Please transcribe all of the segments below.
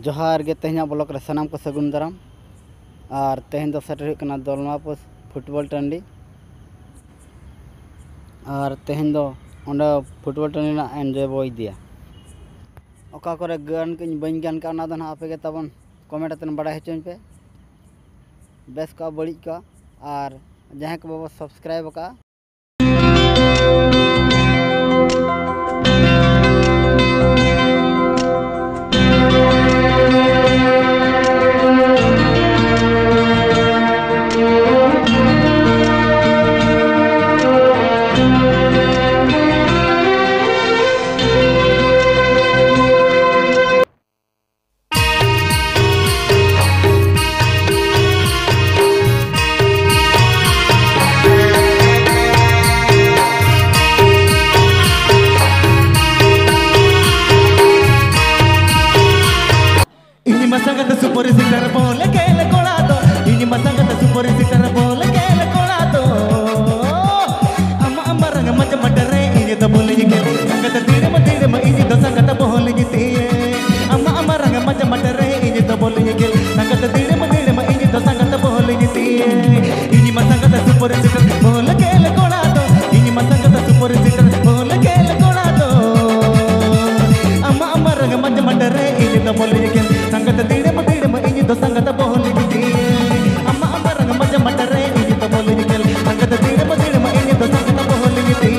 जोहार गे तेहना ब्लॉक रे सानाम को सगुन दाराम और तेहन दो सेटर कना दलमापुर फुटबॉल टांडी और तेहन दो ओंडे फुटबॉल टांडी ना एंजॉय बो इदिया ओका करे गान किन बइन गान का ना दो ना आपे गे तबन कमेंट अतन बड़ा हेचन पे बेस का बड़ी का और जहां को बाबा सब्सक्राइब का सुपर सिटर बोल केल कोलादो इनी मसंगत सुपर सिटर बोल केल कोलादो अम्मा रंग मच मटरे इनी तो बोल ये केल संगत तीर म इनी तो संगत बोल ये ती अम्मा रंग मच मटरे इनी तो बोल ये केल संगत तीर म इनी तो संगत बोल ये ती इनी मसंगत सुपर सिटर बोल केल कोलादो इनी मसंगत सुपर सिटर बोल केल कोलादो अम्मा रंग मच मटरे इनी तो बोल ये केल संगत तीर तो संगत बोल गिती अम्मा रंग मज मटरे इनी तो बोल गिल संगत तीर म इनी तो संगत बोल गिती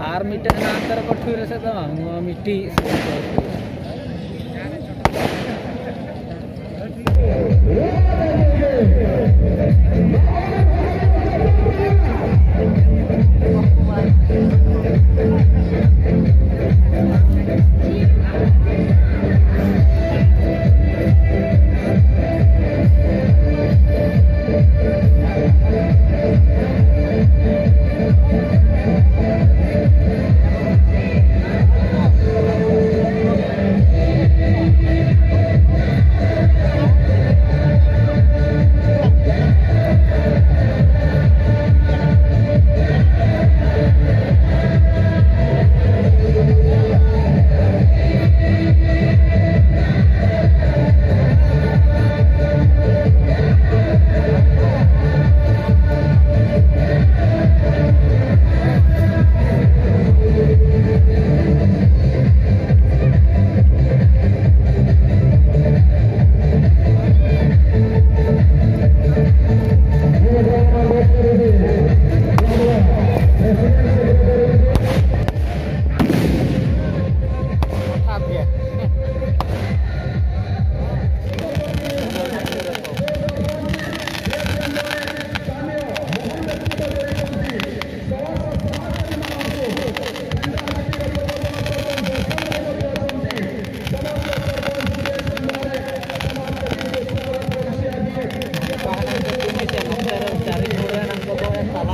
आर मिटे ना अंतर को ठुरे से तो मिट्टी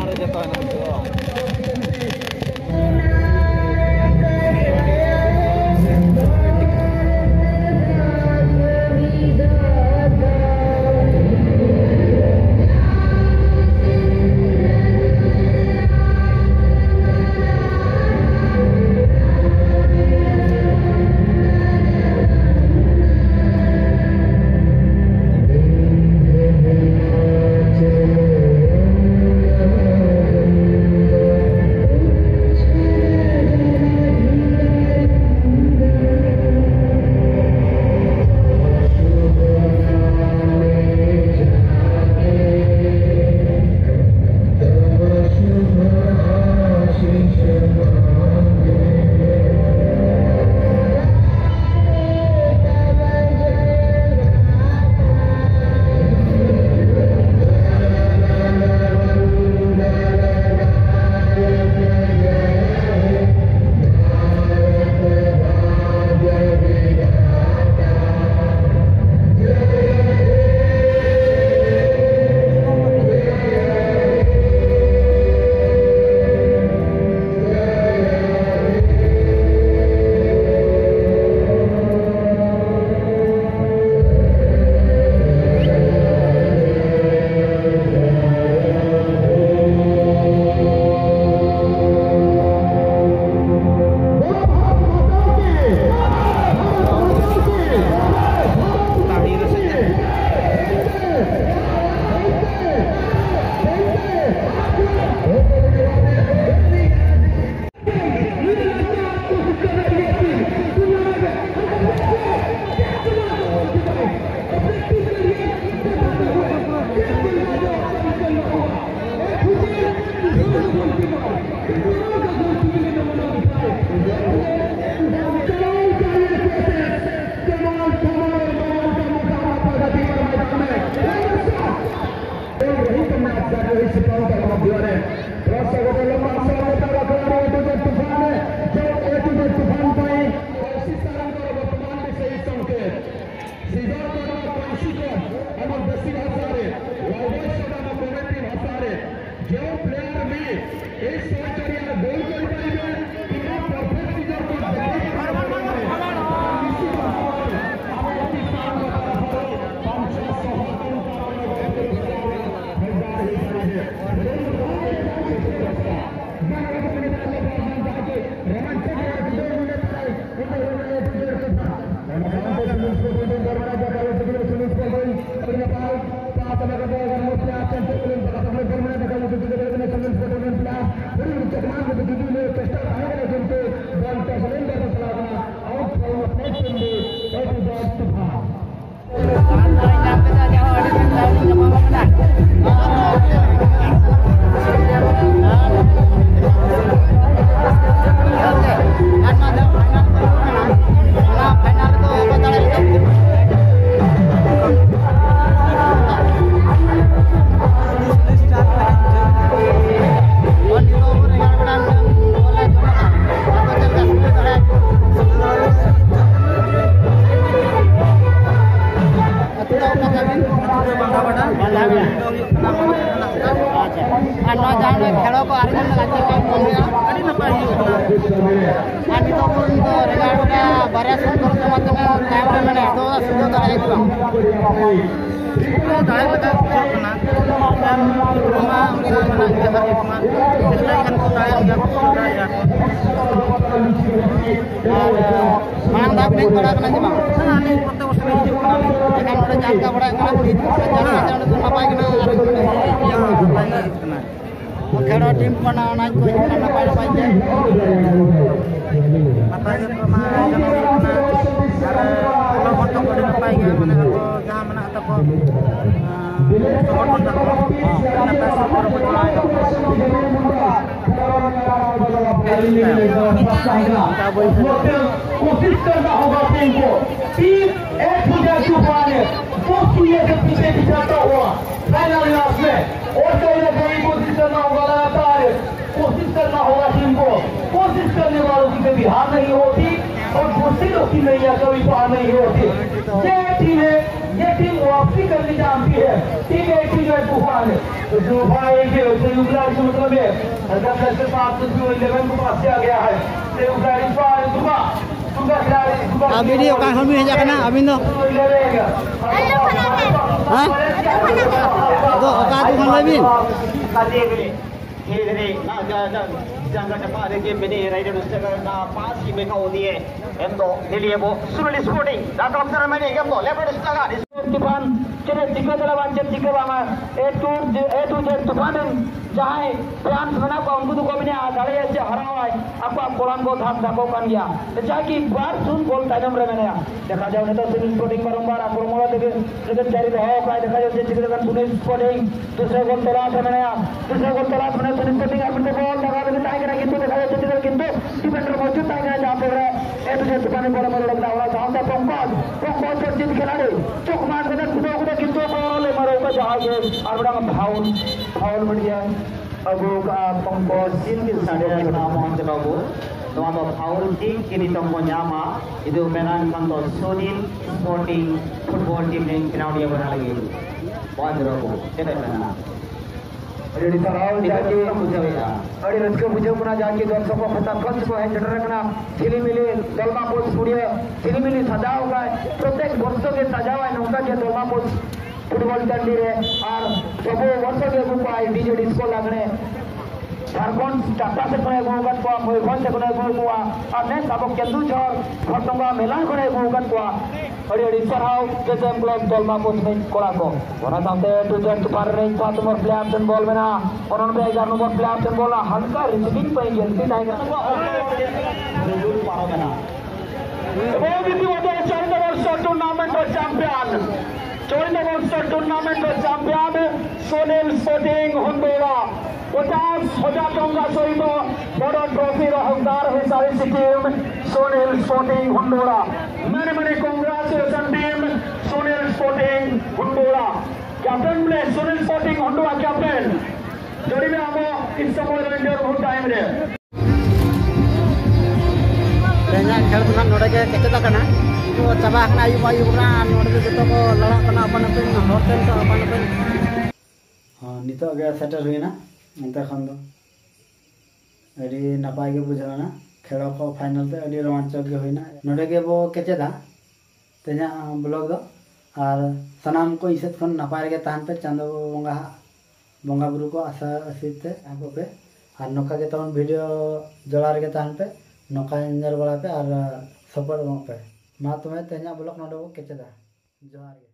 रे जतो है टीम बनाना कोई नपाय नपाय जे नपाय मा जनो और तो कोई नपाय गे माने तो जहां मना तको और को तको नपाय सफर बनाय कोशिश करना होगा टीम को टीम एक हो जाए तूफान वो सुइए के पीछे पिछाता हुआ फाइनल मैच में और कहीं ना कहीं कोशिश करना होगा लगातार कोशिश करना होगा टीम को कोशिश करने वालों की कभी हार नहीं होती और दूसरी लोग की नैया कभी पार नहीं होती ये टीम है ये टीम वापसी करनी चाहती है। ठीक है, ठीक है तूफान जो भाई के युगराज का मतलब है अगर से 7 जो 11 को पास आ गया है से युगराज पर दुबा अब वीडियो का हम भेजा करना अभी नो हां तो का तू हम लेबिन धीरे jangan dapat lagi bini rider usaha na pas si mereka odi endo niliebo surely sporting dah tak cara main game lo lepas setelah तूफान चले दिक्कत वाला वांचन दिक्कत वाला ए टू जेड तूफान जहां फ्रांस बना को उनको तो कोई नहीं आधार ऐसे हरा हुआ है आपको कोलान को धाक धाको कर गया जाकि बार सुन बोल टाइम रे मैंने देखा जाओ नहीं तो सिविल स्पोर्टिंग बारंबार आक्रमण लेकिन जारी रहा है देखा जाए जितने का पुलिस स्पोर्टिंग दूसरे गोल तलाश है मैंने दूसरे गोल तलाश मैंने सिविल स्पोर्टिंग अपने बॉल लगा देते टाइगर किंतु देखा जाए जितने किंतु डिफेंडर मौजूद टाइगर जहां पे ए टू जेड तूफान बड़ा बड़ा लग रहा है जहां से पंकज जित खिलाड़ी चौक मार के खुदा किंतु बॉल मारो का जहाज और बड़ा फाउल बढ़ गया abu ka pengkos sin ki sadera na mohon babu doa do faul ki kini tongko nyama itu menan kanto Sonil Sporting football team yang kenal dia bana lagi bahut robo cetai mana ready सराव जाके अरे रचके बुझे पुना जाके दर्शक को पता खर्च को है जटर रखना झिलिमिली दलमा पोस्ट स्टूडियो झिलिमिली सजा होगा प्रत्येक वर्षों के सजा हुआ नौका के दलमा पोस्ट फुटबॉल टंडी रे और सब वर्षों के को आई डीजे डिस्को लगने झारखंड टाटा से कोने गोगत को मयूरभंज से कोने को और ने सब केंदुझर फटंगा मेला कोने गोगत को अरे अरे सराव जैसे क्लब दलमा पोस्ट में कोड़ा को वना सामने टू जेड पर रे 5 नंबर प्लेयर सन बॉल में ना और उन पे 11 नंबर प्लेयर सन बॉल हल्का रिसीविंग पे गलती नहीं करना जरूर पारो बना वो भी वो चौदह वर्ष टूर्नामेंट और चैंपियन 14 वर्ष टूर्नामेंट और चैंपियन सोनेल स्पोर्टिंग हुंडोरा 50,000 टंका सहित बड़ ट्रॉफी हकदार हिसाब से टीम सोनेल स्पोर्टिंग हुंडोरा मैंने मैंने कांग्रेचुलेशन टीम सोनेल स्पोर्टिंग हुंडोरा कैप्टन ने सोनेल स्पोर्टिंग हुंडोरा कैप्टन जोड़ी में हम इस समय रेंजर बहुत टाइम रे रेंजर खेल तो नोडे के केचता करना तो चाबा करना आयु ना नोडे के तो लड़ा करना अपन अपन होटल तो अपन अपन हां नितो गया सेटल हुईना अंत खन दो अड़ी नपाय के बुझाना खेल को फाइनल ते अड़ी रोमांचक के होइना नोडे के बो केचेदा तेना ब्लॉग दो और सनाम को इसेत खन नपाय के तान पे चांदो बंगा बुरु को आशा आशीते आपको पे और नोका के तवन वीडियो जलार के तान पे नोका इंजर बड़ा पे और सपोर्ट पे मा तुम्हें तेना ब्लॉग नोडे को केचेदा जोहार